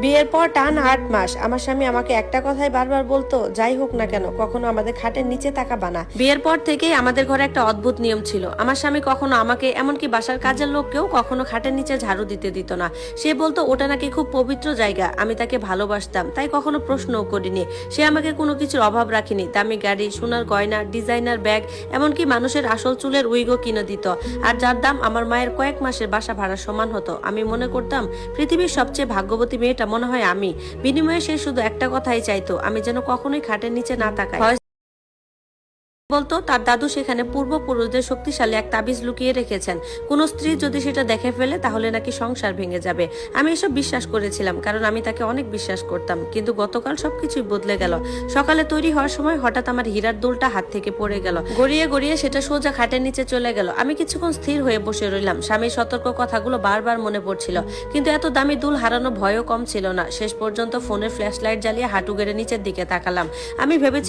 বিয়ের পর টান 8 মাস আমার স্বামী আমাকে একটা কথাই বারবার বলতো, যাই হোক না কেন কখনো আমাদের খাটের নিচে তাকাবা না। বিয়ের পর থেকেই আমাদের ঘরে একটা অদ্ভুত নিয়ম ছিল, আমার স্বামী কখনো আমাকে, এমনকি বাসার কাজের লোককেও কখনো খাটের নিচে ঝাড়ু দিতে দিত না। সে বলতো ওটা নাকি খুব পবিত্র জায়গা। আমি তাকে ভালোবাসতাম তাই কখনো প্রশ্নও করিনি। সে আমাকে কোনো কিছুর অভাব রাখিনি, দামি গাড়ি, সোনার গয়না, ডিজাইনার ব্যাগ, এমনকি মানুষের আসল চুলের উইগও কিনে দিত, আর যার দাম আমার মায়ের কয়েক মাসের বাসা ভাড়া সমান হতো। আমি মনে করতাম পৃথিবীর সবচেয়ে ভাগ্যবতী মেয়েটা মনে হয় আমি। বিনিময়ে সে শুধু একটা কথাই চাইতো, আমি যেন কখনোই খাটের নিচে না তাকাই। বলতো তার দাদু সেখানে পূর্বপুরুষদের শক্তিশালী এক তাবিজ লুকিয়ে রেখেছেন, কোন স্ত্রী যদি সেটা দেখে ফেলে তাহলে নাকি সংসার ভেঙে যাবে। আমি এসব বিশ্বাস করেছিলাম কারণ আমি তাকে অনেক বিশ্বাস করতাম। কিন্তু গতকাল সবকিছুই বদলে গেল। সকালে তৈরি হওয়ার সময় হঠাৎ আমার হীরার দুলটা হাত থেকে পড়ে গেল, গড়িয়ে গড়িয়ে সেটা সোজা খাটের নিচে চলে গেল। আমি কিছুক্ষণ স্থির হয়ে বসে রইলাম, স্বামীর সতর্ক কথাগুলো বারবার মনে পড়ছিল, কিন্তু এত দামি দুল হারানো ভয়ও কম ছিল না। শেষ পর্যন্ত ফোনের ফ্ল্যাশ লাইট জ্বালিয়ে হাঁটু গেড়ে নিচের দিকে তাকালাম। আমি ভেবেছি